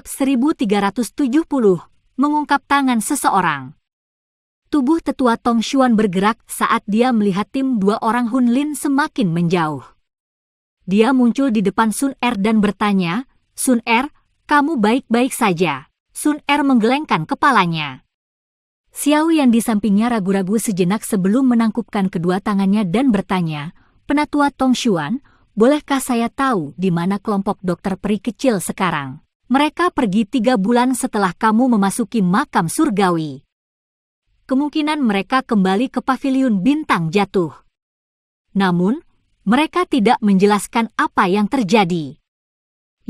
Bab 1370, mengungkap tangan seseorang. Tubuh tetua Tong Xuan bergerak saat dia melihat tim dua orang Hun Lin semakin menjauh. Dia muncul di depan Sun Er dan bertanya, "Sun Er, kamu baik-baik saja?" Sun Er menggelengkan kepalanya. Xiao yang di sampingnya ragu-ragu sejenak sebelum menangkupkan kedua tangannya dan bertanya, "Penatua Tong Xuan, bolehkah saya tahu di mana kelompok dokter peri kecil sekarang? Mereka pergi 3 bulan setelah kamu memasuki makam surgawi. Kemungkinan mereka kembali ke paviliun bintang jatuh. Namun, mereka tidak menjelaskan apa yang terjadi.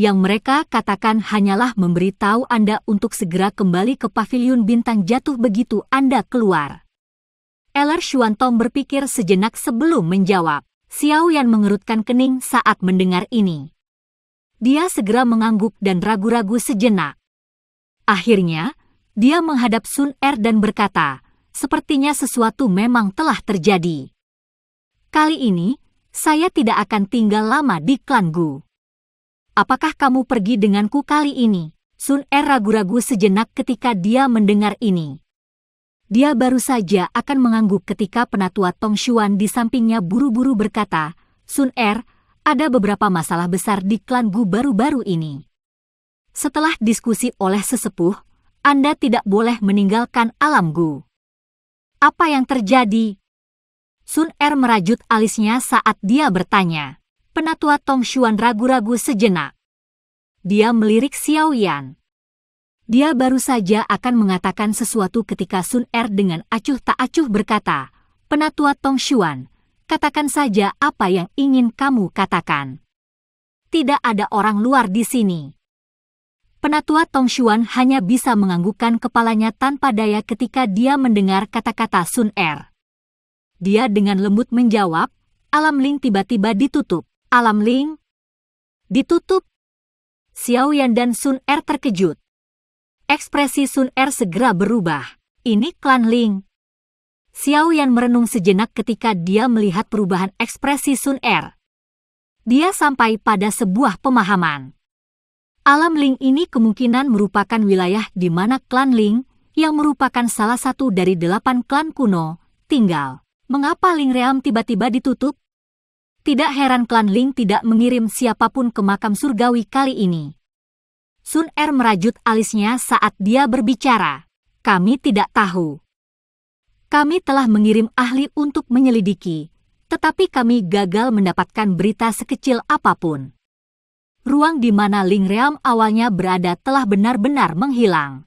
Yang mereka katakan hanyalah memberitahu Anda untuk segera kembali ke paviliun bintang jatuh begitu Anda keluar." Elder Xuantong berpikir sejenak sebelum menjawab. Xiao Yan mengerutkan kening saat mendengar ini. Dia segera mengangguk dan ragu-ragu sejenak. Akhirnya, dia menghadap Sun Er dan berkata, "Sepertinya sesuatu memang telah terjadi. Kali ini, saya tidak akan tinggal lama di klan Gu. Apakah kamu pergi denganku kali ini?" Sun Er ragu-ragu sejenak ketika dia mendengar ini. Dia baru saja akan mengangguk ketika penatua Tong Xuan di sampingnya buru-buru berkata, "Sun Er, ada beberapa masalah besar di klan Gu baru-baru ini. Setelah diskusi oleh sesepuh, Anda tidak boleh meninggalkan alam Gu." "Apa yang terjadi?" Sun Er merajut alisnya saat dia bertanya. Penatua Tong Xuan ragu-ragu sejenak. Dia melirik Xiao Yan. Dia baru saja akan mengatakan sesuatu ketika Sun Er dengan acuh tak acuh berkata, "Penatua Tong Xuan, katakan saja apa yang ingin kamu katakan. Tidak ada orang luar di sini." Penatua Tong Xuan hanya bisa menganggukkan kepalanya tanpa daya ketika dia mendengar kata-kata Sun Er. Dia dengan lembut menjawab, "Alam Ling tiba-tiba ditutup." "Alam Ling ditutup?" Xiao Yan dan Sun Er terkejut. Ekspresi Sun Er segera berubah. "Ini klan Ling." Xiao Yan merenung sejenak ketika dia melihat perubahan ekspresi Sun Er. Dia sampai pada sebuah pemahaman. Alam Ling ini kemungkinan merupakan wilayah di mana klan Ling, yang merupakan salah satu dari 8 klan kuno, tinggal. Mengapa Ling Realm tiba-tiba ditutup? Tidak heran klan Ling tidak mengirim siapapun ke makam surgawi kali ini. Sun Er merajut alisnya saat dia berbicara. "Kami tidak tahu. Kami telah mengirim ahli untuk menyelidiki, tetapi kami gagal mendapatkan berita sekecil apapun. Ruang di mana Ling Realm awalnya berada telah benar-benar menghilang.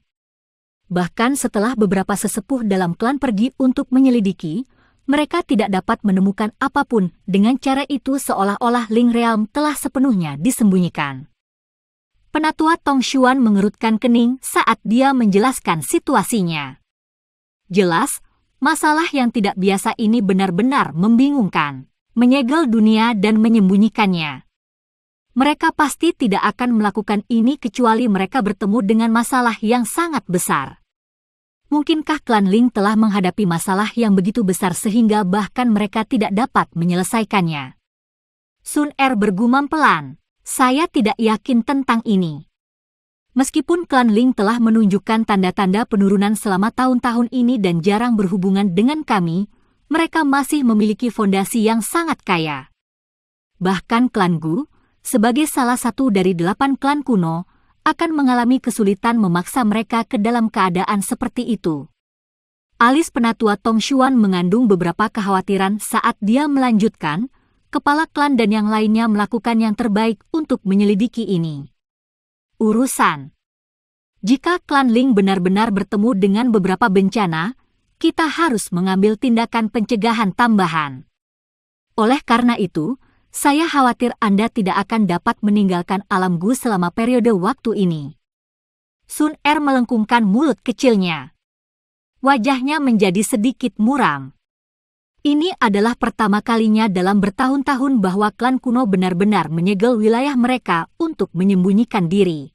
Bahkan setelah beberapa sesepuh dalam klan pergi untuk menyelidiki, mereka tidak dapat menemukan apapun. Dengan cara itu seolah-olah Ling Realm telah sepenuhnya disembunyikan." Penatua Tong Xuan mengerutkan kening saat dia menjelaskan situasinya. Jelas, masalah yang tidak biasa ini benar-benar membingungkan, menyegel dunia dan menyembunyikannya. Mereka pasti tidak akan melakukan ini kecuali mereka bertemu dengan masalah yang sangat besar. Mungkinkah klan Ling telah menghadapi masalah yang begitu besar sehingga bahkan mereka tidak dapat menyelesaikannya? Sun Er bergumam pelan, "Saya tidak yakin tentang ini. Meskipun klan Ling telah menunjukkan tanda-tanda penurunan selama tahun-tahun ini dan jarang berhubungan dengan kami, mereka masih memiliki fondasi yang sangat kaya. Bahkan klan Gu, sebagai salah satu dari 8 klan kuno, akan mengalami kesulitan memaksa mereka ke dalam keadaan seperti itu." Alis penatua Tong Xuan mengandung beberapa kekhawatiran saat dia melanjutkan, "Kepala klan dan yang lainnya melakukan yang terbaik untuk menyelidiki ini. Urusan. Jika klan Ling benar-benar bertemu dengan beberapa bencana, kita harus mengambil tindakan pencegahan tambahan. Oleh karena itu, saya khawatir Anda tidak akan dapat meninggalkan alam Gu selama periode waktu ini." Sun Er melengkungkan mulut kecilnya. Wajahnya menjadi sedikit muram. Ini adalah pertama kalinya dalam bertahun-tahun bahwa klan kuno benar-benar menyegel wilayah mereka untuk menyembunyikan diri.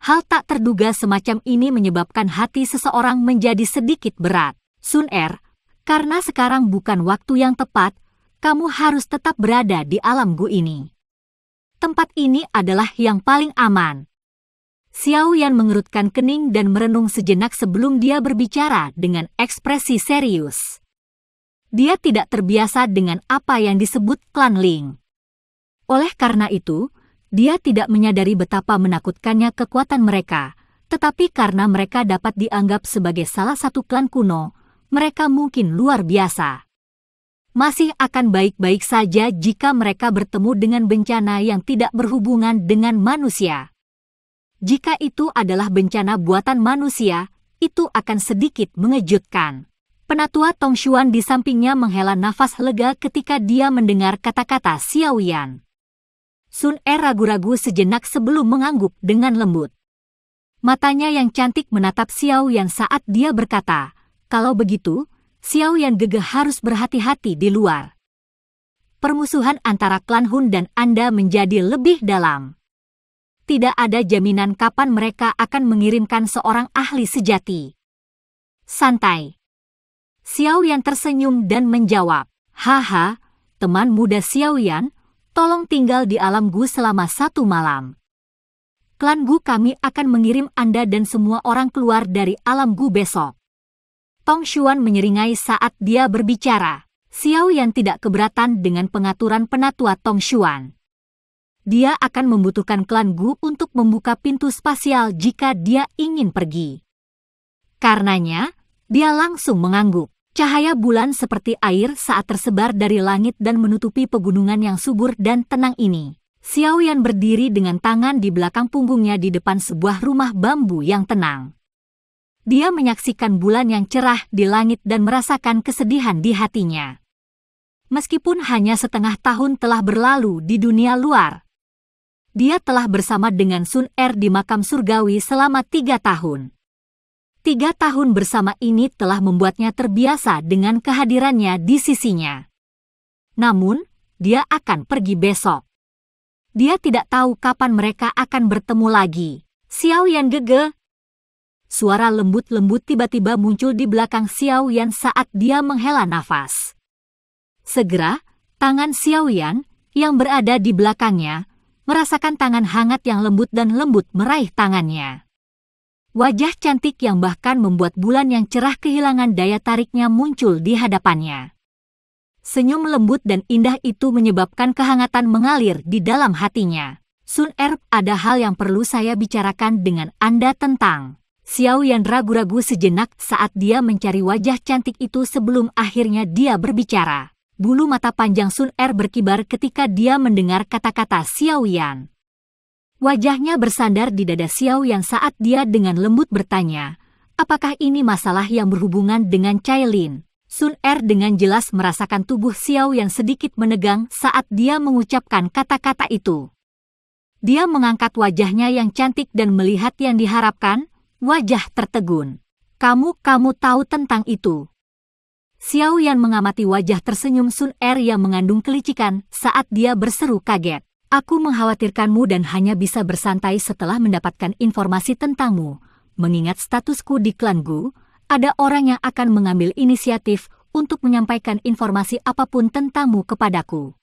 Hal tak terduga semacam ini menyebabkan hati seseorang menjadi sedikit berat. "Sun Er, karena sekarang bukan waktu yang tepat, kamu harus tetap berada di alam Gu ini. Tempat ini adalah yang paling aman." Xiao Yan mengerutkan kening dan merenung sejenak sebelum dia berbicara dengan ekspresi serius. Dia tidak terbiasa dengan apa yang disebut klan Ling. Oleh karena itu, dia tidak menyadari betapa menakutkannya kekuatan mereka, tetapi karena mereka dapat dianggap sebagai salah satu klan kuno, mereka mungkin luar biasa. Masih akan baik-baik saja jika mereka bertemu dengan bencana yang tidak berhubungan dengan manusia. Jika itu adalah bencana buatan manusia, itu akan sedikit mengejutkan. Penatua Tong Xuan di sampingnya menghela nafas lega ketika dia mendengar kata-kata Xiao Yan. Sun Er ragu-ragu sejenak sebelum mengangguk dengan lembut. Matanya yang cantik menatap Xiao Yan saat dia berkata, "Kalau begitu, Xiao Yan gegah harus berhati-hati di luar. Permusuhan antara klan Hun dan Anda menjadi lebih dalam. Tidak ada jaminan kapan mereka akan mengirimkan seorang ahli sejati." Santai. Xiao Yan tersenyum dan menjawab, "Haha, teman muda Xiao Yan, tolong tinggal di alam Gu selama 1 malam. Klan Gu kami akan mengirim Anda dan semua orang keluar dari alam Gu besok." Tong Xuan menyeringai saat dia berbicara. Xiao Yan tidak keberatan dengan pengaturan penatua Tong Xuan. Dia akan membutuhkan klan Gu untuk membuka pintu spasial jika dia ingin pergi. Karenanya, dia langsung mengangguk. Cahaya bulan seperti air saat tersebar dari langit dan menutupi pegunungan yang subur dan tenang ini. Xiao Yan berdiri dengan tangan di belakang punggungnya di depan sebuah rumah bambu yang tenang. Dia menyaksikan bulan yang cerah di langit dan merasakan kesedihan di hatinya. Meskipun hanya setengah tahun telah berlalu di dunia luar, dia telah bersama dengan Sun Er di makam surgawi selama 3 tahun. 3 tahun bersama ini telah membuatnya terbiasa dengan kehadirannya di sisinya. Namun, dia akan pergi besok. Dia tidak tahu kapan mereka akan bertemu lagi. Xiao Yan gege. Suara lembut-lembut tiba-tiba muncul di belakang Xiao Yan saat dia menghela nafas. Segera, tangan Xiao Yan yang berada di belakangnya merasakan tangan hangat yang lembut dan lembut meraih tangannya. Wajah cantik yang bahkan membuat bulan yang cerah kehilangan daya tariknya muncul di hadapannya. Senyum lembut dan indah itu menyebabkan kehangatan mengalir di dalam hatinya. "Sun Er, ada hal yang perlu saya bicarakan dengan Anda tentang." Xiao Yan ragu-ragu sejenak saat dia mencari wajah cantik itu sebelum akhirnya dia berbicara. Bulu mata panjang Sun Er berkibar ketika dia mendengar kata-kata Xiao Yan. Wajahnya bersandar di dada Xiao Yan saat dia dengan lembut bertanya, "Apakah ini masalah yang berhubungan dengan Cailin?" Sun Er dengan jelas merasakan tubuh Xiao Yan sedikit menegang saat dia mengucapkan kata-kata itu. Dia mengangkat wajahnya yang cantik dan melihat yang diharapkan, wajah tertegun. Kamu tahu tentang itu?" Xiao Yan mengamati wajah tersenyum Sun Er yang mengandung kelicikan saat dia berseru kaget. "Aku mengkhawatirkanmu dan hanya bisa bersantai setelah mendapatkan informasi tentangmu. Mengingat statusku di klan Gu, ada orang yang akan mengambil inisiatif untuk menyampaikan informasi apapun tentangmu kepadaku.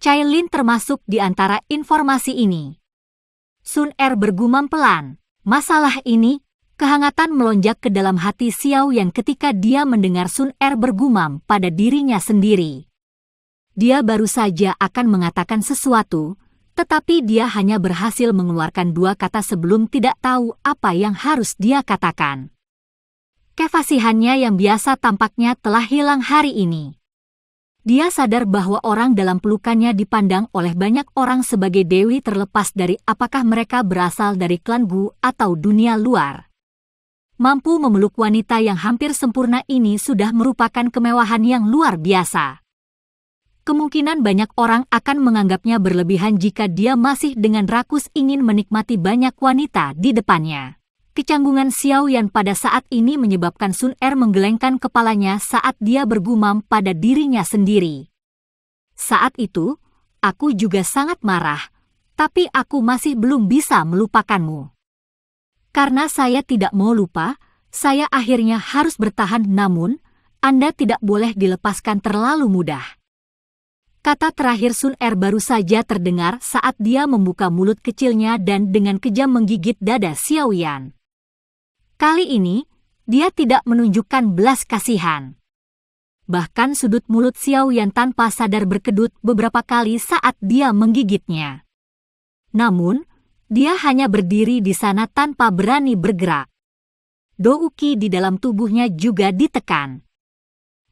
Cailin termasuk di antara informasi ini." Sun Er bergumam pelan. Masalah ini, kehangatan melonjak ke dalam hati Xiao Yan ketika dia mendengar Sun Er bergumam pada dirinya sendiri. Dia baru saja akan mengatakan sesuatu, tetapi dia hanya berhasil mengeluarkan 2 kata sebelum tidak tahu apa yang harus dia katakan. Kefasihannya yang biasa tampaknya telah hilang hari ini. Dia sadar bahwa orang dalam pelukannya dipandang oleh banyak orang sebagai dewi terlepas dari apakah mereka berasal dari klan Gu atau dunia luar. Mampu memeluk wanita yang hampir sempurna ini sudah merupakan kemewahan yang luar biasa. Kemungkinan banyak orang akan menganggapnya berlebihan jika dia masih dengan rakus ingin menikmati banyak wanita di depannya. Kecanggungan Xiao Yan pada saat ini menyebabkan Sun Er menggelengkan kepalanya saat dia bergumam pada dirinya sendiri. "Saat itu, aku juga sangat marah, tapi aku masih belum bisa melupakanmu. Karena saya tidak mau lupa, saya akhirnya harus bertahan, namun Anda tidak boleh dilepaskan terlalu mudah." Kata terakhir Sun Er baru saja terdengar saat dia membuka mulut kecilnya dan dengan kejam menggigit dada Xiao Yan. Kali ini, dia tidak menunjukkan belas kasihan. Bahkan sudut mulut Xiao Yan tanpa sadar berkedut beberapa kali saat dia menggigitnya. Namun, dia hanya berdiri di sana tanpa berani bergerak. Douki di dalam tubuhnya juga ditekan.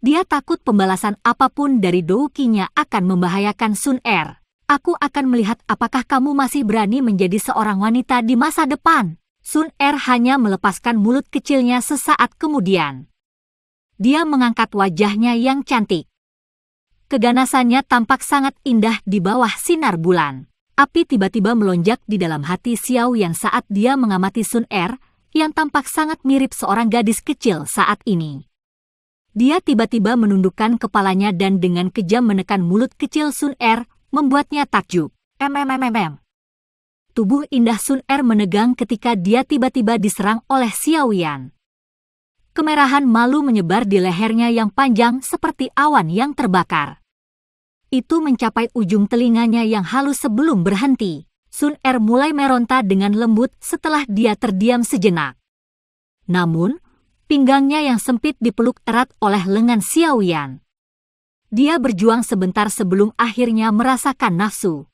Dia takut pembalasan apapun dari Doukinya akan membahayakan Sun Er. Aku akan melihat apakah kamu masih berani menjadi seorang wanita di masa depan. Sun Er hanya melepaskan mulut kecilnya sesaat kemudian. Dia mengangkat wajahnya yang cantik. Keganasannya tampak sangat indah di bawah sinar bulan. Api tiba-tiba melonjak di dalam hati Xiao Yan saat dia mengamati Sun Er, yang tampak sangat mirip seorang gadis kecil saat ini. Dia tiba-tiba menundukkan kepalanya dan dengan kejam menekan mulut kecil Sun Er, membuatnya takjub. Tubuh indah Sun Er menegang ketika dia tiba-tiba diserang oleh Xiao Yan. Kemerahan malu menyebar di lehernya yang panjang seperti awan yang terbakar. Itu mencapai ujung telinganya yang halus sebelum berhenti. Sun Er mulai meronta dengan lembut setelah dia terdiam sejenak. Namun, pinggangnya yang sempit dipeluk erat oleh lengan Xiao Yan. Dia berjuang sebentar sebelum akhirnya merasakan nafsu.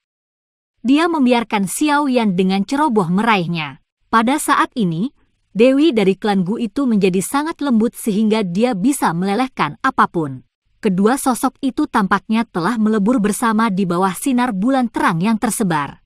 Dia membiarkan Xiao Yan dengan ceroboh meraihnya. Pada saat ini, Dewi dari klan Gu itu menjadi sangat lembut sehingga dia bisa melelehkan apapun. Kedua sosok itu tampaknya telah melebur bersama di bawah sinar bulan terang yang tersebar.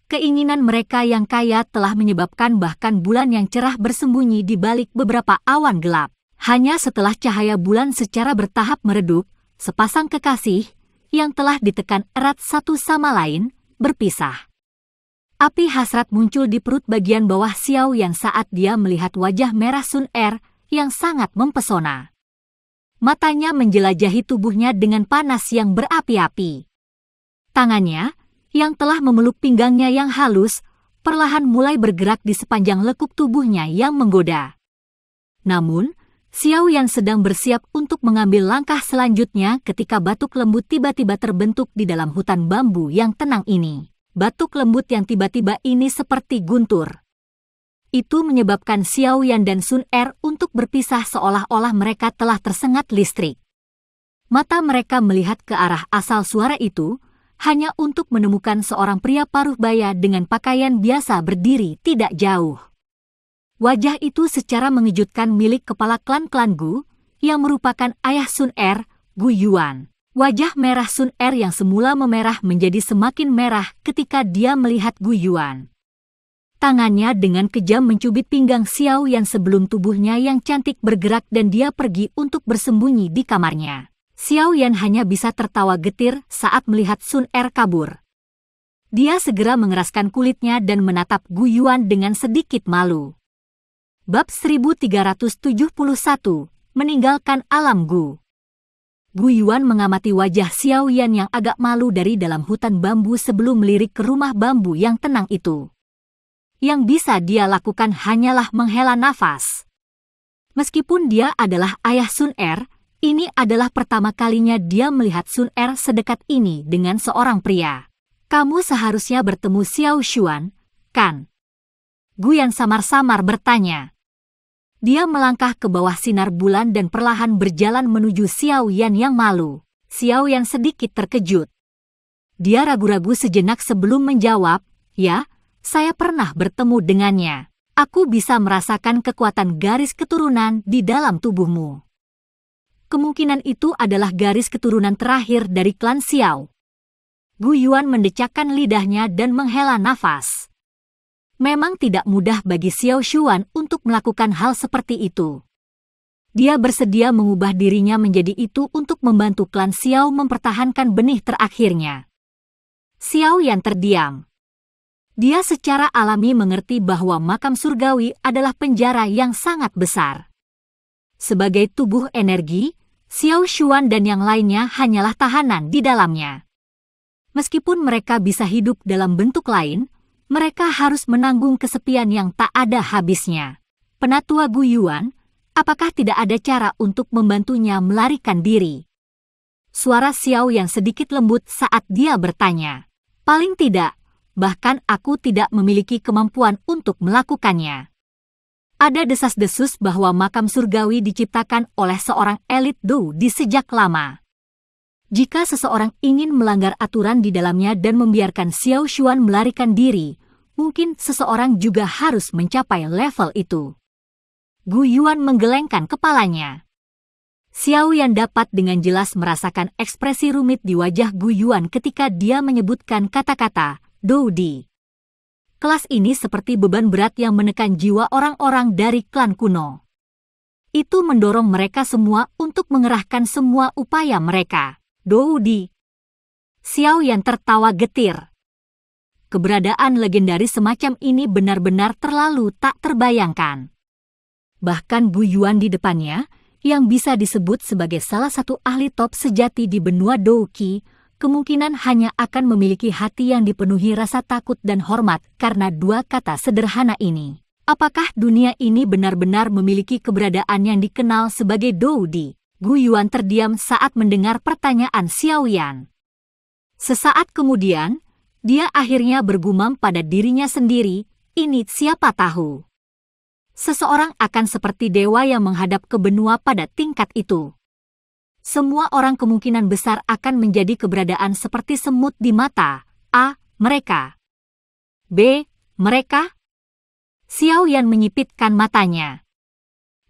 Keinginan mereka yang kaya telah menyebabkan bahkan bulan yang cerah bersembunyi di balik beberapa awan gelap. Hanya setelah cahaya bulan secara bertahap meredup, sepasang kekasih yang telah ditekan erat satu sama lain berpisah. Api hasrat muncul di perut bagian bawah Xiao Yan saat dia melihat wajah merah Sun Er yang sangat mempesona. Matanya menjelajahi tubuhnya dengan panas yang berapi-api. Tangannya, yang telah memeluk pinggangnya yang halus, perlahan mulai bergerak di sepanjang lekuk tubuhnya yang menggoda. Namun, Xiao Yan sedang bersiap untuk mengambil langkah selanjutnya ketika batuk lembut tiba-tiba terbentuk di dalam hutan bambu yang tenang ini. Batuk lembut yang tiba-tiba ini seperti guntur. Itu menyebabkan Xiao Yan dan Sun Er untuk berpisah seolah-olah mereka telah tersengat listrik. Mata mereka melihat ke arah asal suara itu, hanya untuk menemukan seorang pria paruh baya dengan pakaian biasa berdiri tidak jauh. Wajah itu secara mengejutkan milik kepala klan-klan Gu, yang merupakan ayah Sun Er, Gu Yuan. Wajah merah Sun Er yang semula memerah menjadi semakin merah ketika dia melihat Gu Yuan. Tangannya dengan kejam mencubit pinggang Xiao Yan sebelum tubuhnya yang cantik bergerak dan dia pergi untuk bersembunyi di kamarnya. Xiao Yan hanya bisa tertawa getir saat melihat Sun Er kabur. Dia segera mengeraskan kulitnya dan menatap Gu Yuan dengan sedikit malu. Bab 1371, Meninggalkan Alam Gu. Gu Yuan mengamati wajah Xiao Yan yang agak malu dari dalam hutan bambu sebelum melirik ke rumah bambu yang tenang itu. Yang bisa dia lakukan hanyalah menghela nafas. Meskipun dia adalah ayah Sun Er, ini adalah pertama kalinya dia melihat Sun Er sedekat ini dengan seorang pria. Kamu seharusnya bertemu Xiao Xuan, kan? Gu Yan samar-samar bertanya. Dia melangkah ke bawah sinar bulan dan perlahan berjalan menuju Xiao Yan yang malu. Xiao Yan sedikit terkejut. Dia ragu-ragu sejenak sebelum menjawab, "Ya, saya pernah bertemu dengannya. Aku bisa merasakan kekuatan garis keturunan di dalam tubuhmu." Kemungkinan itu adalah garis keturunan terakhir dari klan Xiao. Gu Yuan mendecakkan lidahnya dan menghela nafas. Memang tidak mudah bagi Xiao Xuan untuk melakukan hal seperti itu. Dia bersedia mengubah dirinya menjadi itu untuk membantu klan Xiao mempertahankan benih terakhirnya. Xiao Yan terdiam. Dia secara alami mengerti bahwa makam surgawi adalah penjara yang sangat besar. Sebagai tubuh energi, Xiao Xuan dan yang lainnya hanyalah tahanan di dalamnya. Meskipun mereka bisa hidup dalam bentuk lain, mereka harus menanggung kesepian yang tak ada habisnya. Penatua Gu Yuan, apakah tidak ada cara untuk membantunya melarikan diri? Suara Xiao yang sedikit lembut saat dia bertanya. Paling tidak, bahkan aku tidak memiliki kemampuan untuk melakukannya. Ada desas-desus bahwa makam surgawi diciptakan oleh seorang elit Dou di sejak lama. Jika seseorang ingin melanggar aturan di dalamnya dan membiarkan Xiao Xuan melarikan diri, mungkin seseorang juga harus mencapai level itu. Gu Yuan menggelengkan kepalanya. Xiao Yan dapat dengan jelas merasakan ekspresi rumit di wajah Gu Yuan ketika dia menyebutkan kata-kata Dou Di. Kelas ini seperti beban berat yang menekan jiwa orang-orang dari klan kuno. Itu mendorong mereka semua untuk mengerahkan semua upaya mereka. Dou Di. Xiao Yan tertawa getir. Keberadaan legendaris semacam ini benar-benar terlalu tak terbayangkan. Bahkan Gu Yuan di depannya, yang bisa disebut sebagai salah satu ahli top sejati di benua Douqi, kemungkinan hanya akan memiliki hati yang dipenuhi rasa takut dan hormat karena dua kata sederhana ini. Apakah dunia ini benar-benar memiliki keberadaan yang dikenal sebagai Dou Di? Gu Yuan terdiam saat mendengar pertanyaan Xiao Yan. Sesaat kemudian, dia akhirnya bergumam pada dirinya sendiri, ini siapa tahu. Seseorang akan seperti dewa yang menghadap ke benua pada tingkat itu. Semua orang kemungkinan besar akan menjadi keberadaan seperti semut di mata. A. Mereka. B. Mereka. Xiao Yan menyipitkan matanya.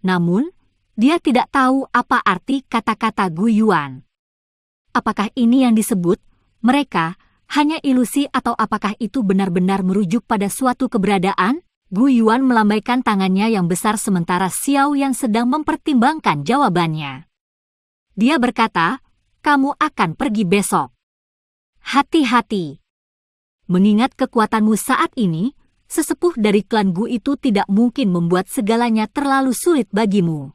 Namun, dia tidak tahu apa arti kata-kata Gu Yuan. Apakah ini yang disebut mereka hanya ilusi atau apakah itu benar-benar merujuk pada suatu keberadaan? Gu Yuan melambaikan tangannya yang besar sementara Xiao Yan sedang mempertimbangkan jawabannya. Dia berkata, kamu akan pergi besok. Hati-hati. Mengingat kekuatanmu saat ini, sesepuh dari klan Gu itu tidak mungkin membuat segalanya terlalu sulit bagimu.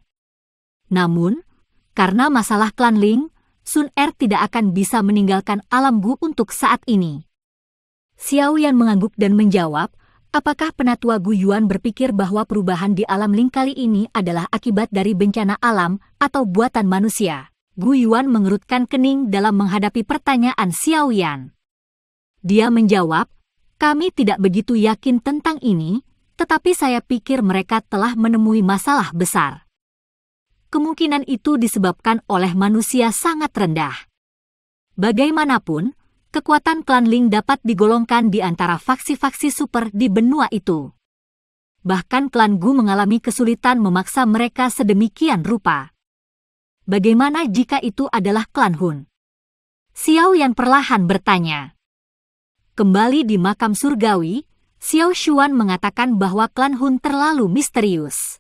Namun, karena masalah klan Ling, Sun Er tidak akan bisa meninggalkan alam Gu untuk saat ini. Xiao Yan mengangguk dan menjawab, apakah penatua Gu Yuan berpikir bahwa perubahan di alam Ling kali ini adalah akibat dari bencana alam atau buatan manusia? Gu Yuan mengerutkan kening dalam menghadapi pertanyaan Xiao Yan. Dia menjawab, kami tidak begitu yakin tentang ini, tetapi saya pikir mereka telah menemui masalah besar. Kemungkinan itu disebabkan oleh manusia sangat rendah. Bagaimanapun, kekuatan klan Ling dapat digolongkan di antara faksi-faksi super di benua itu. Bahkan klan Gu mengalami kesulitan memaksa mereka sedemikian rupa. Bagaimana jika itu adalah klan Hun? Xiao Yan perlahan bertanya. Kembali di makam surgawi, Xiao Xuan mengatakan bahwa klan Hun terlalu misterius.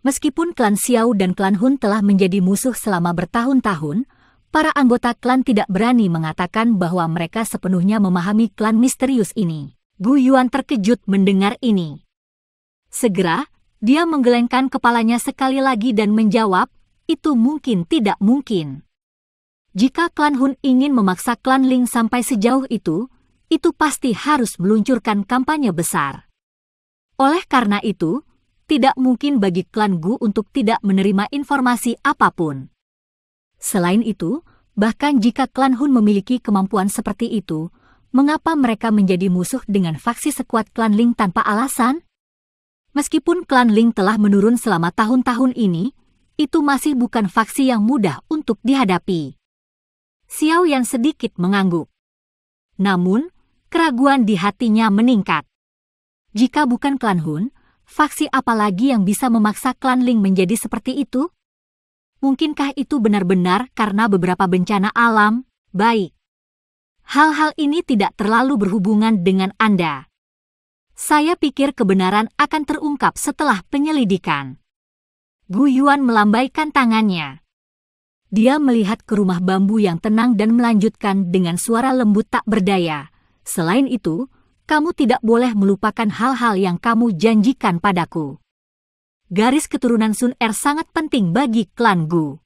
Meskipun klan Xiao dan klan Hun telah menjadi musuh selama bertahun-tahun, para anggota klan tidak berani mengatakan bahwa mereka sepenuhnya memahami klan misterius ini. Gu Yuan terkejut mendengar ini. Segera, dia menggelengkan kepalanya sekali lagi dan menjawab, itu mungkin tidak mungkin. Jika klan Hun ingin memaksa klan Ling sampai sejauh itu pasti harus meluncurkan kampanye besar. Oleh karena itu, tidak mungkin bagi klan Gu untuk tidak menerima informasi apapun. Selain itu, bahkan jika klan Hun memiliki kemampuan seperti itu, mengapa mereka menjadi musuh dengan faksi sekuat klan Ling tanpa alasan? Meskipun klan Ling telah menurun selama tahun-tahun ini, itu masih bukan faksi yang mudah untuk dihadapi. Xiao Yan sedikit mengangguk. Namun, keraguan di hatinya meningkat. Jika bukan klan Hun, faksi apa lagi yang bisa memaksa klan Ling menjadi seperti itu? Mungkinkah itu benar-benar karena beberapa bencana alam? Baik. Hal-hal ini tidak terlalu berhubungan dengan Anda. Saya pikir kebenaran akan terungkap setelah penyelidikan. Gu Yuan melambaikan tangannya. Dia melihat ke rumah bambu yang tenang dan melanjutkan dengan suara lembut tak berdaya. Selain itu, kamu tidak boleh melupakan hal-hal yang kamu janjikan padaku. Garis keturunan Sun Er sangat penting bagi klan Gu.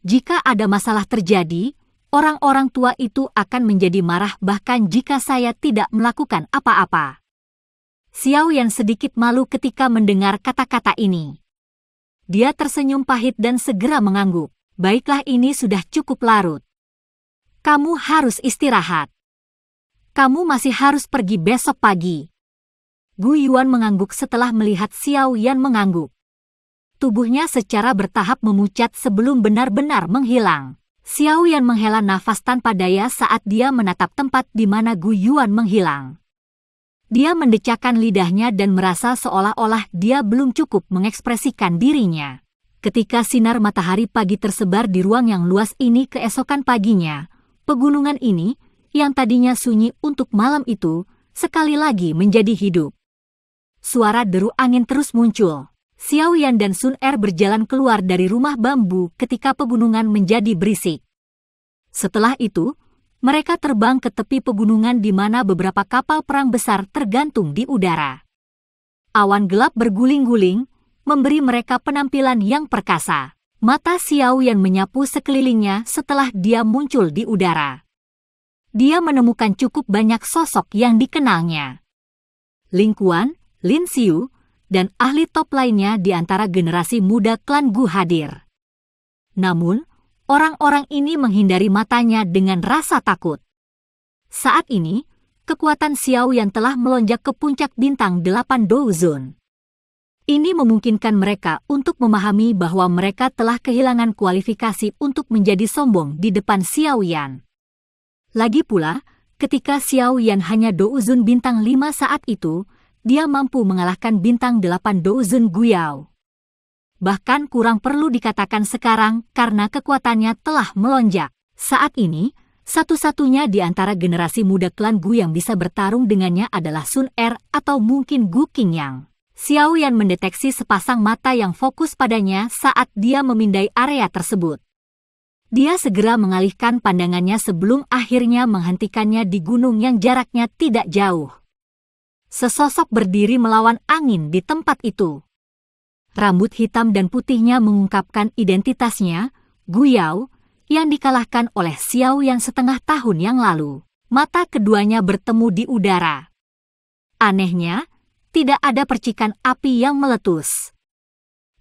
Jika ada masalah terjadi, orang-orang tua itu akan menjadi marah bahkan jika saya tidak melakukan apa-apa. Xiao Yan sedikit malu ketika mendengar kata-kata ini. Dia tersenyum pahit dan segera mengangguk. Baiklah, ini sudah cukup larut. Kamu harus istirahat. Kamu masih harus pergi besok pagi. Gu Yuan mengangguk setelah melihat Xiao Yan mengangguk. Tubuhnya secara bertahap memucat sebelum benar-benar menghilang. Xiao Yan menghela nafas tanpa daya saat dia menatap tempat di mana Gu Yuan menghilang. Dia mendecakkan lidahnya dan merasa seolah-olah dia belum cukup mengekspresikan dirinya. Ketika sinar matahari pagi tersebar di ruang yang luas ini keesokan paginya, pegunungan ini, yang tadinya sunyi untuk malam itu, sekali lagi menjadi hidup. Suara deru angin terus muncul. Xiao Yan dan Sun Er berjalan keluar dari rumah bambu ketika pegunungan menjadi berisik. Setelah itu, mereka terbang ke tepi pegunungan di mana beberapa kapal perang besar tergantung di udara. Awan gelap berguling-guling, memberi mereka penampilan yang perkasa. Mata Xiao Yan menyapu sekelilingnya setelah dia muncul di udara. Dia menemukan cukup banyak sosok yang dikenalnya. Ling Quan, Lin Xiu, dan ahli top lainnya di antara generasi muda klan Gu hadir. Namun, orang-orang ini menghindari matanya dengan rasa takut. Saat ini, kekuatan Xiao Yan telah melonjak ke puncak bintang 8 Douzun. Ini memungkinkan mereka untuk memahami bahwa mereka telah kehilangan kualifikasi untuk menjadi sombong di depan Xiao Yan. Lagi pula, ketika Xiao Yan hanya Douzun bintang 5 saat itu, dia mampu mengalahkan bintang 8 Douzun Guyao. Bahkan kurang perlu dikatakan sekarang karena kekuatannya telah melonjak. Saat ini, satu-satunya di antara generasi muda klan Gu yang bisa bertarung dengannya adalah Sun Er atau mungkin Gu Qingyang. Xiao Yan mendeteksi sepasang mata yang fokus padanya saat dia memindai area tersebut. Dia segera mengalihkan pandangannya sebelum akhirnya menghentikannya di gunung yang jaraknya tidak jauh. Sesosok berdiri melawan angin di tempat itu. Rambut hitam dan putihnya mengungkapkan identitasnya, Gu Yao, yang dikalahkan oleh Xiao Yan setengah tahun yang lalu. Mata keduanya bertemu di udara. Anehnya, tidak ada percikan api yang meletus.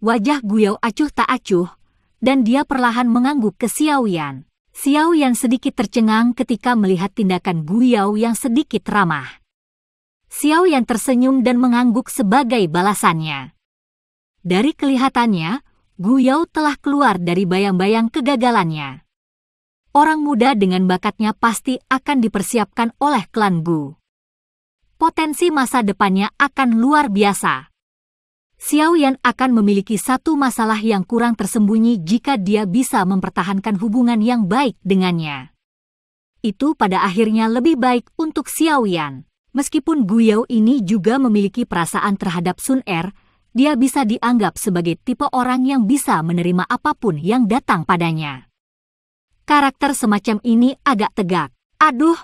Wajah Gu Yao acuh tak acuh, dan dia perlahan mengangguk ke Xiao Yan. Xiao Yan sedikit tercengang ketika melihat tindakan Gu Yao yang sedikit ramah. Xiao Yan tersenyum dan mengangguk sebagai balasannya. Dari kelihatannya, Gu Yao telah keluar dari bayang-bayang kegagalannya. Orang muda dengan bakatnya pasti akan dipersiapkan oleh klan Gu. Potensi masa depannya akan luar biasa. Xiao Yan akan memiliki satu masalah yang kurang tersembunyi jika dia bisa mempertahankan hubungan yang baik dengannya. Itu pada akhirnya lebih baik untuk Xiao Yan. Meskipun Gu Yao ini juga memiliki perasaan terhadap Sun Er, dia bisa dianggap sebagai tipe orang yang bisa menerima apapun yang datang padanya. Karakter semacam ini agak tegak. Aduh!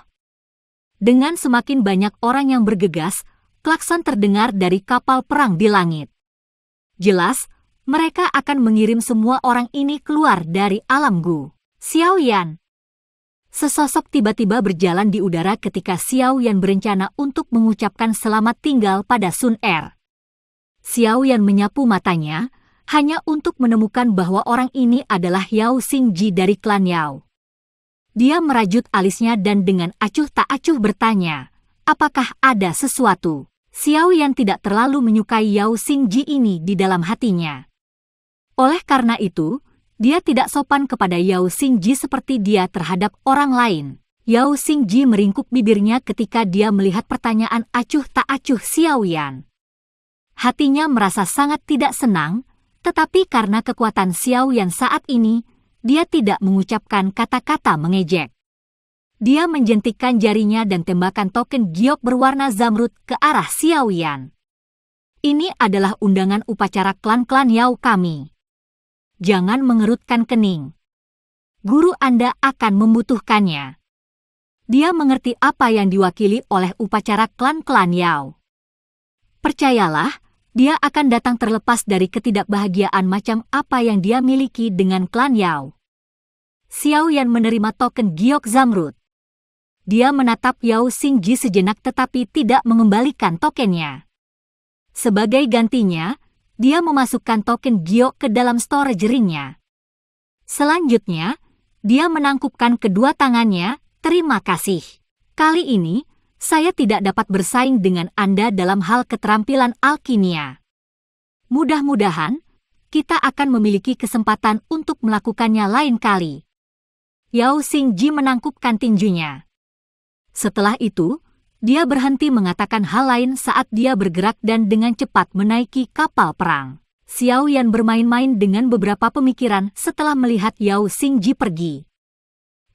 Dengan semakin banyak orang yang bergegas, klakson terdengar dari kapal perang di langit. Jelas, mereka akan mengirim semua orang ini keluar dari alam Gu. Xiao Yan. Sesosok tiba-tiba berjalan di udara ketika Xiao Yan berencana untuk mengucapkan selamat tinggal pada Sun Er. Xiao Yan menyapu matanya, hanya untuk menemukan bahwa orang ini adalah Yao Xingji dari klan Yao. Dia merajut alisnya dan dengan acuh tak acuh bertanya, apakah ada sesuatu? Xiao Yan tidak terlalu menyukai Yao Xingji ini di dalam hatinya. Oleh karena itu, dia tidak sopan kepada Yao Xingji seperti dia terhadap orang lain. Yao Xingji meringkuk bibirnya ketika dia melihat pertanyaan acuh tak acuh Xiao Yan. Hatinya merasa sangat tidak senang, tetapi karena kekuatan Xiao Yan saat ini, dia tidak mengucapkan kata-kata mengejek. Dia menjentikkan jarinya dan tembakan token giok berwarna zamrud ke arah Xiao Yan. Ini adalah undangan upacara klan-klan Yao kami. Jangan mengerutkan kening. Guru Anda akan membutuhkannya. Dia mengerti apa yang diwakili oleh upacara klan-klan Yao. Percayalah, dia akan datang terlepas dari ketidakbahagiaan macam apa yang dia miliki dengan klan Yao. Xiao Yan menerima token giok zamrud. Dia menatap Yao Xingji sejenak tetapi tidak mengembalikan tokennya. Sebagai gantinya, dia memasukkan token giok ke dalam storage ring-nya. Selanjutnya, dia menangkupkan kedua tangannya. Terima kasih. Kali ini, saya tidak dapat bersaing dengan Anda dalam hal keterampilan alkimia. Mudah-mudahan, kita akan memiliki kesempatan untuk melakukannya lain kali. Yao Xingji menangkupkan tinjunya. Setelah itu, dia berhenti mengatakan hal lain saat dia bergerak dan dengan cepat menaiki kapal perang. Xiao Yan bermain-main dengan beberapa pemikiran setelah melihat Yao Xingji pergi.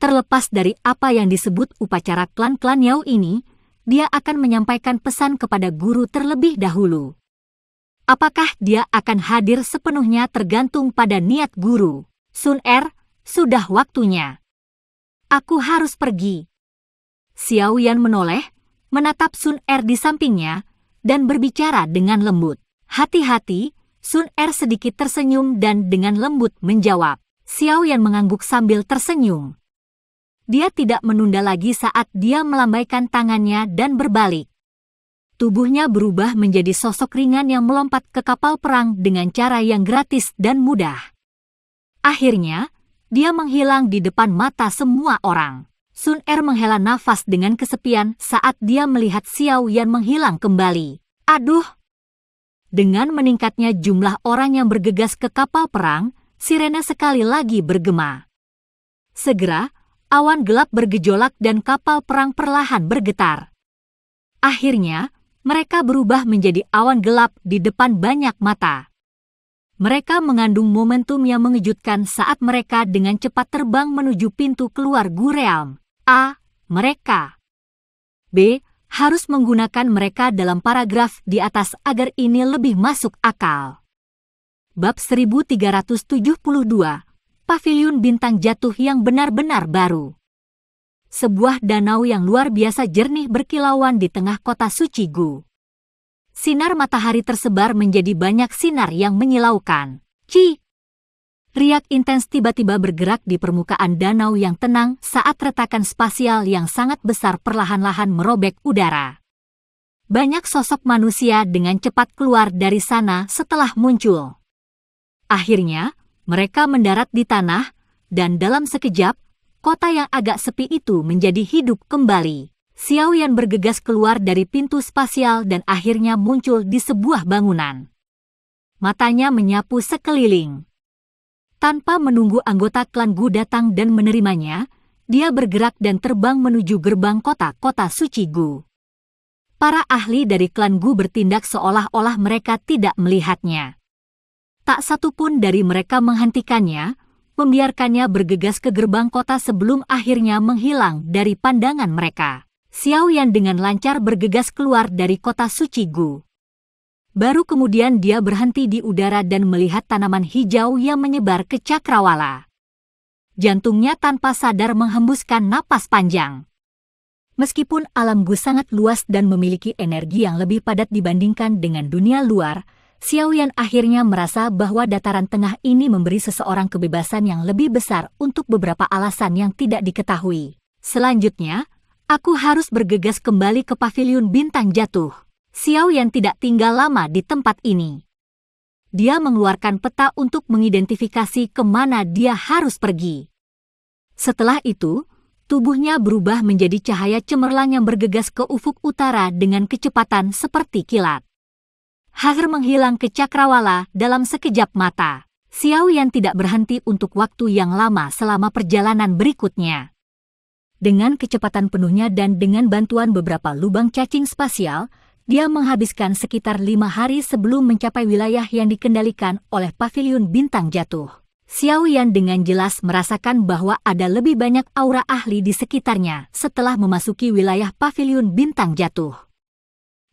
Terlepas dari apa yang disebut upacara klan-klan Yao ini, dia akan menyampaikan pesan kepada guru terlebih dahulu. Apakah dia akan hadir sepenuhnya tergantung pada niat guru. Sun Er, sudah waktunya. Aku harus pergi. Xiao Yan menoleh, menatap Sun Er di sampingnya, dan berbicara dengan lembut. Hati-hati, Sun Er sedikit tersenyum dan dengan lembut menjawab. Xiao Yan mengangguk sambil tersenyum. Dia tidak menunda lagi saat dia melambaikan tangannya dan berbalik. Tubuhnya berubah menjadi sosok ringan yang melompat ke kapal perang dengan cara yang gratis dan mudah. Akhirnya, dia menghilang di depan mata semua orang. Sun Er menghela nafas dengan kesepian saat dia melihat Xiao Yan menghilang kembali. Aduh! Dengan meningkatnya jumlah orang yang bergegas ke kapal perang, sirene sekali lagi bergema. Segera, awan gelap bergejolak dan kapal perang perlahan bergetar. Akhirnya, mereka berubah menjadi awan gelap di depan banyak mata. Mereka mengandung momentum yang mengejutkan saat mereka dengan cepat terbang menuju pintu keluar Gurealm. A. Mereka. B. Harus menggunakan mereka dalam paragraf di atas agar ini lebih masuk akal. Bab 1372. Paviliun Bintang Jatuh yang benar-benar baru. Sebuah danau yang luar biasa jernih berkilauan di tengah kota suci Gu. Sinar matahari tersebar menjadi banyak sinar yang menyilaukan. Ci! Riak intens tiba-tiba bergerak di permukaan danau yang tenang saat retakan spasial yang sangat besar perlahan-lahan merobek udara. Banyak sosok manusia dengan cepat keluar dari sana setelah muncul. Akhirnya, mereka mendarat di tanah, dan dalam sekejap, kota yang agak sepi itu menjadi hidup kembali. Xiao Yan bergegas keluar dari pintu spasial dan akhirnya muncul di sebuah bangunan. Matanya menyapu sekeliling. Tanpa menunggu anggota klan Gu datang dan menerimanya, dia bergerak dan terbang menuju gerbang kota suci Gu. Para ahli dari klan Gu bertindak seolah-olah mereka tidak melihatnya. Tak satu pun dari mereka menghentikannya, membiarkannya bergegas ke gerbang kota sebelum akhirnya menghilang dari pandangan mereka. Xiao Yan dengan lancar bergegas keluar dari kota suci Gu. Baru kemudian dia berhenti di udara dan melihat tanaman hijau yang menyebar ke cakrawala. Jantungnya tanpa sadar menghembuskan napas panjang. Meskipun alam Gu sangat luas dan memiliki energi yang lebih padat dibandingkan dengan dunia luar, Xiao Yan akhirnya merasa bahwa dataran tengah ini memberi seseorang kebebasan yang lebih besar untuk beberapa alasan yang tidak diketahui. Selanjutnya, aku harus bergegas kembali ke Paviliun Bintang Jatuh. Xiao Yan tidak tinggal lama di tempat ini. Dia mengeluarkan peta untuk mengidentifikasi kemana dia harus pergi. Setelah itu, tubuhnya berubah menjadi cahaya cemerlang yang bergegas ke ufuk utara dengan kecepatan seperti kilat. Hager menghilang ke cakrawala dalam sekejap mata. Xiao Yan tidak berhenti untuk waktu yang lama selama perjalanan berikutnya. Dengan kecepatan penuhnya dan dengan bantuan beberapa lubang cacing spasial, dia menghabiskan sekitar 5 hari sebelum mencapai wilayah yang dikendalikan oleh Paviliun Bintang Jatuh. Xiao Yan dengan jelas merasakan bahwa ada lebih banyak aura ahli di sekitarnya setelah memasuki wilayah Paviliun Bintang Jatuh.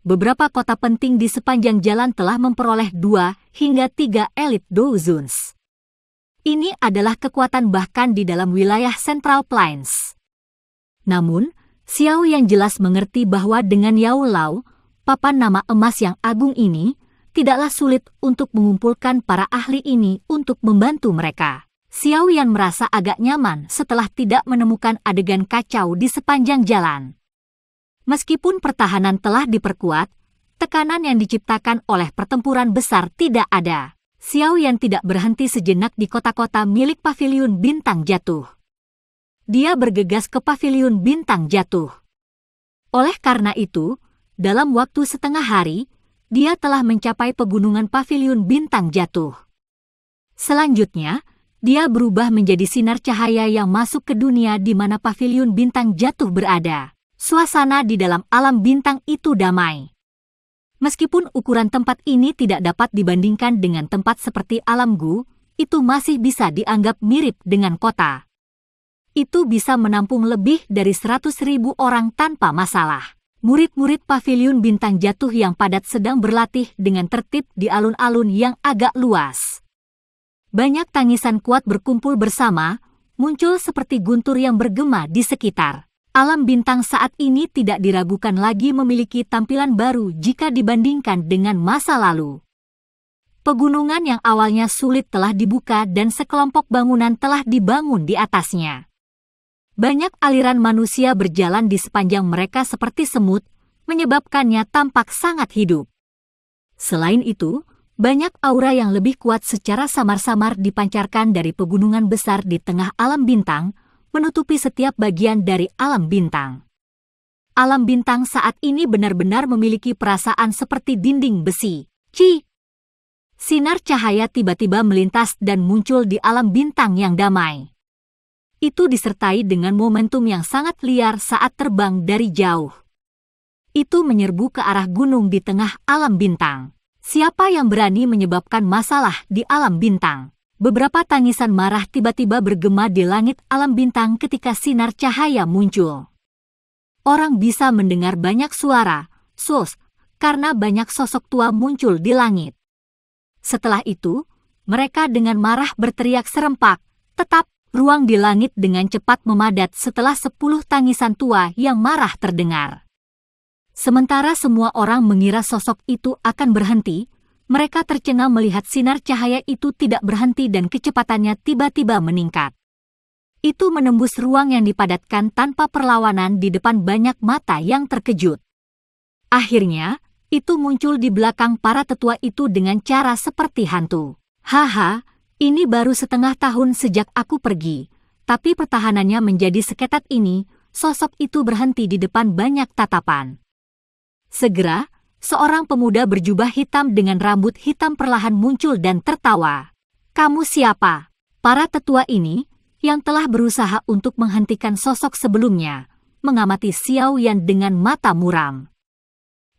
Beberapa kota penting di sepanjang jalan telah memperoleh 2 hingga 3 Elite Douzons. Ini adalah kekuatan bahkan di dalam wilayah Central Plains. Namun, Xiao yang jelas mengerti bahwa dengan Yao Lao, papan nama emas yang agung ini, tidaklah sulit untuk mengumpulkan para ahli ini untuk membantu mereka. Xiao Yan merasa agak nyaman setelah tidak menemukan adegan kacau di sepanjang jalan. Meskipun pertahanan telah diperkuat, tekanan yang diciptakan oleh pertempuran besar tidak ada. Xiao Yan tidak berhenti sejenak di kota-kota milik Paviliun Bintang Jatuh. Dia bergegas ke Paviliun Bintang Jatuh. Oleh karena itu, dalam waktu setengah hari, dia telah mencapai pegunungan Paviliun Bintang Jatuh. Selanjutnya, dia berubah menjadi sinar cahaya yang masuk ke dunia di mana Paviliun Bintang Jatuh berada. Suasana di dalam alam bintang itu damai. Meskipun ukuran tempat ini tidak dapat dibandingkan dengan tempat seperti alam Gu, itu masih bisa dianggap mirip dengan kota. Itu bisa menampung lebih dari 100.000 orang tanpa masalah. Murid-murid Paviliun Bintang Jatuh yang padat sedang berlatih dengan tertib di alun-alun yang agak luas. Banyak tangisan kuat berkumpul bersama, muncul seperti guntur yang bergema di sekitar. Alam bintang saat ini tidak diragukan lagi memiliki tampilan baru jika dibandingkan dengan masa lalu. Pegunungan yang awalnya sulit telah dibuka dan sekelompok bangunan telah dibangun di atasnya. Banyak aliran manusia berjalan di sepanjang mereka seperti semut, menyebabkannya tampak sangat hidup. Selain itu, banyak aura yang lebih kuat secara samar-samar dipancarkan dari pegunungan besar di tengah alam bintang, menutupi setiap bagian dari alam bintang. Alam bintang saat ini benar-benar memiliki perasaan seperti dinding besi. Sinar cahaya tiba-tiba melintas dan muncul di alam bintang yang damai. Itu disertai dengan momentum yang sangat liar saat terbang dari jauh. Itu menyerbu ke arah gunung di tengah alam bintang. Siapa yang berani menyebabkan masalah di alam bintang? Beberapa tangisan marah tiba-tiba bergema di langit alam bintang ketika sinar cahaya muncul. Orang bisa mendengar banyak suara, karena banyak sosok tua muncul di langit. Setelah itu, mereka dengan marah berteriak serempak, tetap ruang di langit dengan cepat memadat setelah 10 tangisan tua yang marah terdengar. Sementara semua orang mengira sosok itu akan berhenti, mereka tercengang melihat sinar cahaya itu tidak berhenti dan kecepatannya tiba-tiba meningkat. Itu menembus ruang yang dipadatkan tanpa perlawanan di depan banyak mata yang terkejut. Akhirnya, itu muncul di belakang para tetua itu dengan cara seperti hantu. Haha, ini baru setengah tahun sejak aku pergi, tapi pertahanannya menjadi seketat ini, sosok itu berhenti di depan banyak tatapan. Segera, seorang pemuda berjubah hitam dengan rambut hitam perlahan muncul dan tertawa. Kamu siapa? Para tetua ini, yang telah berusaha untuk menghentikan sosok sebelumnya, mengamati Xiao Yan dengan mata muram.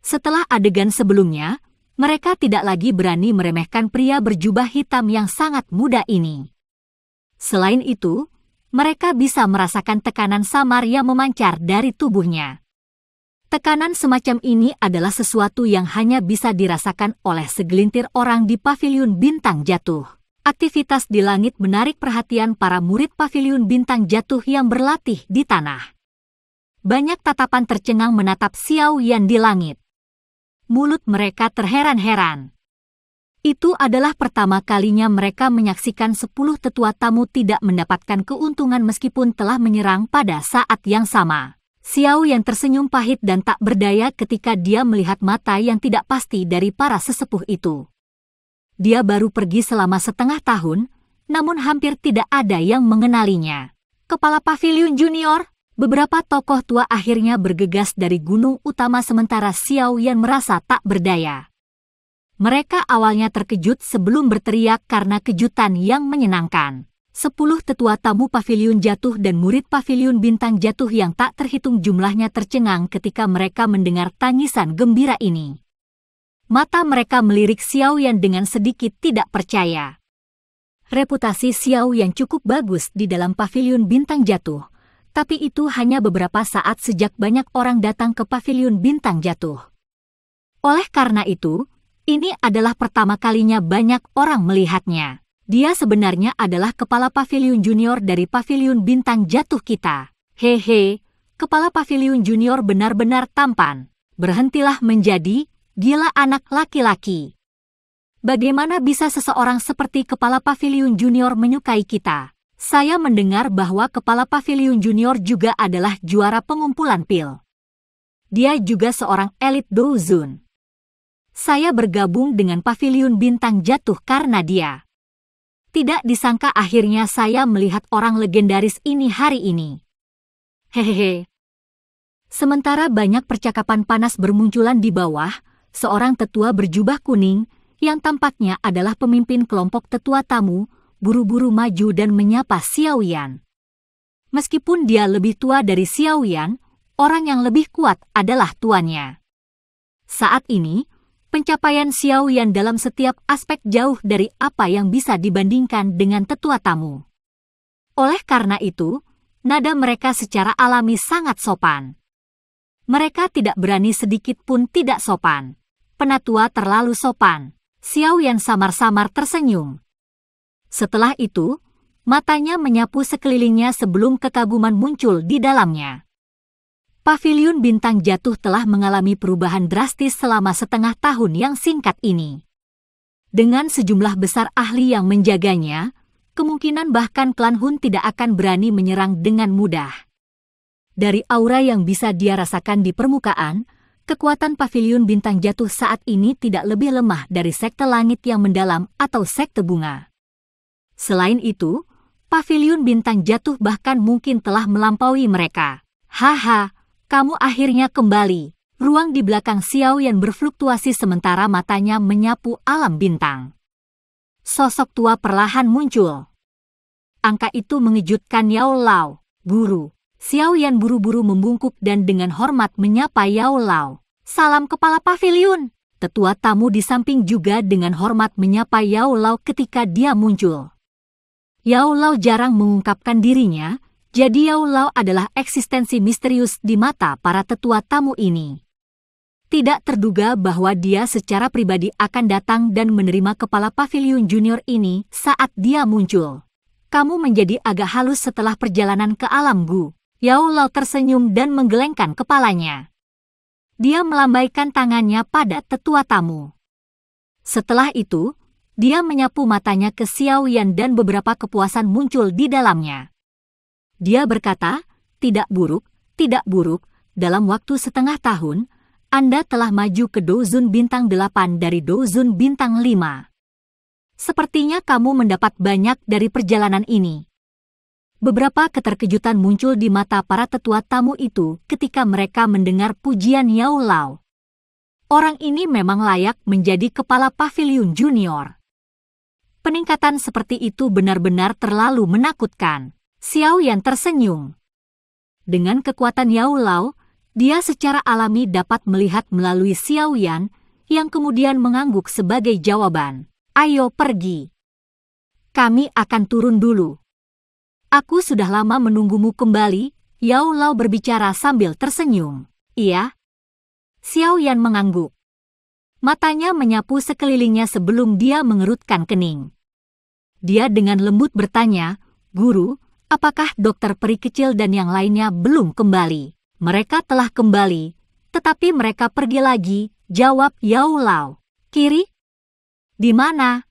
Setelah adegan sebelumnya, mereka tidak lagi berani meremehkan pria berjubah hitam yang sangat muda ini. Selain itu, mereka bisa merasakan tekanan samar yang memancar dari tubuhnya. Tekanan semacam ini adalah sesuatu yang hanya bisa dirasakan oleh segelintir orang di Paviliun Bintang Jatuh. Aktivitas di langit menarik perhatian para murid Paviliun Bintang Jatuh yang berlatih di tanah. Banyak tatapan tercengang menatap Xiao Yan di langit. Mulut mereka terheran-heran. Itu adalah pertama kalinya mereka menyaksikan 10 tetua tamu tidak mendapatkan keuntungan meskipun telah menyerang pada saat yang sama. Xiao Yan tersenyum pahit dan tak berdaya ketika dia melihat mata yang tidak pasti dari para sesepuh itu. Dia baru pergi selama setengah tahun, namun hampir tidak ada yang mengenalinya. Kepala Paviliun Junior, beberapa tokoh tua akhirnya bergegas dari gunung utama sementara Xiao Yan merasa tak berdaya. Mereka awalnya terkejut sebelum berteriak karena kejutan yang menyenangkan. 10 tetua tamu Paviliun Jatuh dan murid Paviliun Bintang Jatuh yang tak terhitung jumlahnya tercengang ketika mereka mendengar tangisan gembira ini. Mata mereka melirik Xiao Yan dengan sedikit tidak percaya. Reputasi Xiao Yan cukup bagus di dalam Paviliun Bintang Jatuh, tapi itu hanya beberapa saat sejak banyak orang datang ke Paviliun Bintang Jatuh. Oleh karena itu, ini adalah pertama kalinya banyak orang melihatnya. Dia sebenarnya adalah kepala Paviliun Junior dari Paviliun Bintang Jatuh kita. Hehe, kepala Paviliun Junior benar-benar tampan. Berhentilah menjadi gila anak laki-laki. Bagaimana bisa seseorang seperti kepala Paviliun Junior menyukai kita? Saya mendengar bahwa kepala Paviliun Junior juga adalah juara pengumpulan pil. Dia juga seorang elit Douzun. Saya bergabung dengan Paviliun Bintang Jatuh karena dia. Tidak disangka akhirnya saya melihat orang legendaris ini hari ini. Hehehe. Sementara banyak percakapan panas bermunculan di bawah, seorang tetua berjubah kuning, yang tampaknya adalah pemimpin kelompok tetua tamu, buru-buru maju dan menyapa Xiao Yan. Meskipun dia lebih tua dari Xiao Yan, orang yang lebih kuat adalah tuannya. Saat ini, pencapaian Xiao Yan dalam setiap aspek jauh dari apa yang bisa dibandingkan dengan tetua tamu. Oleh karena itu, nada mereka secara alami sangat sopan. Mereka tidak berani sedikit pun tidak sopan. Penatua terlalu sopan. Xiao Yan samar-samar tersenyum. Setelah itu, matanya menyapu sekelilingnya sebelum kekaguman muncul di dalamnya. Paviliun Bintang Jatuh telah mengalami perubahan drastis selama setengah tahun yang singkat ini. Dengan sejumlah besar ahli yang menjaganya, kemungkinan bahkan klan Hun tidak akan berani menyerang dengan mudah. Dari aura yang bisa dia rasakan di permukaan, kekuatan Paviliun Bintang Jatuh saat ini tidak lebih lemah dari sekte langit yang mendalam atau sekte bunga. Selain itu, Paviliun Bintang Jatuh bahkan mungkin telah melampaui mereka. Haha. Kamu akhirnya kembali. Ruang di belakang Xiao Yan berfluktuasi sementara matanya menyapu alam bintang. Sosok tua perlahan muncul. Angka itu mengejutkan Yao Lao. Guru. Xiao Yan buru-buru membungkuk dan dengan hormat menyapa Yao Lao. Salam kepala paviliun. Tetua tamu di samping juga dengan hormat menyapa Yao Lao ketika dia muncul. Yao Lao jarang mengungkapkan dirinya, jadi Yao Lao adalah eksistensi misterius di mata para tetua tamu ini. Tidak terduga bahwa dia secara pribadi akan datang dan menerima kepala paviliun junior ini saat dia muncul. Kamu menjadi agak halus setelah perjalanan ke alam Gu. Yao Lao tersenyum dan menggelengkan kepalanya. Dia melambaikan tangannya pada tetua tamu. Setelah itu, dia menyapu matanya ke Xiao Yan dan beberapa kepuasan muncul di dalamnya. Dia berkata, tidak buruk, dalam waktu setengah tahun, Anda telah maju ke Dozun Bintang 8 dari Dozun Bintang 5. Sepertinya kamu mendapat banyak dari perjalanan ini. Beberapa keterkejutan muncul di mata para tetua tamu itu ketika mereka mendengar pujian Yao Lao. Orang ini memang layak menjadi kepala paviliun junior. Peningkatan seperti itu benar-benar terlalu menakutkan. Xiao Yan tersenyum. Dengan kekuatan Yao Lao, dia secara alami dapat melihat melalui Xiao Yan, yang kemudian mengangguk sebagai jawaban. Ayo pergi. Kami akan turun dulu. Aku sudah lama menunggumu kembali, Yao Lao berbicara sambil tersenyum. Iya. Xiao Yan mengangguk. Matanya menyapu sekelilingnya sebelum dia mengerutkan kening. Dia dengan lembut bertanya, Guru, apakah dokter peri kecil dan yang lainnya belum kembali? Mereka telah kembali, tetapi mereka pergi lagi, jawab Yao Lao. Kiri? Di mana?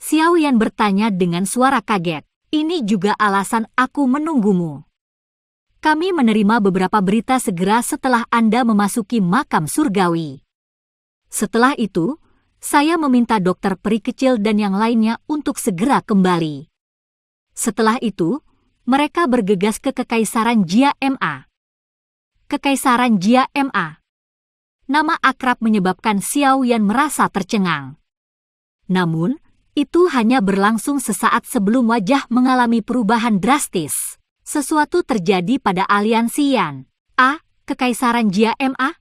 Xiao Yan bertanya dengan suara kaget. Ini juga alasan aku menunggumu. Kami menerima beberapa berita segera setelah Anda memasuki makam surgawi. Setelah itu, saya meminta dokter peri kecil dan yang lainnya untuk segera kembali. Setelah itu, mereka bergegas ke Kekaisaran Jia Ma. Kekaisaran Jia Ma. Nama akrab menyebabkan Xiao Yan merasa tercengang. Namun, itu hanya berlangsung sesaat sebelum wajah mengalami perubahan drastis. Sesuatu terjadi pada aliansi Yan. Kekaisaran Jia Ma?